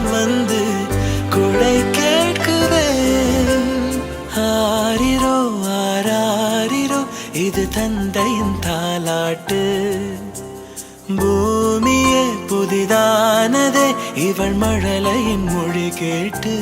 மேகம் வந்து கொடை கேட்குதே. ஆரிரோ ஆராரிரோ இது தந்தையின் தாலாட்டு. பூமியே புதிதானதே இவள் மழலையின் மொழி கேட்டு.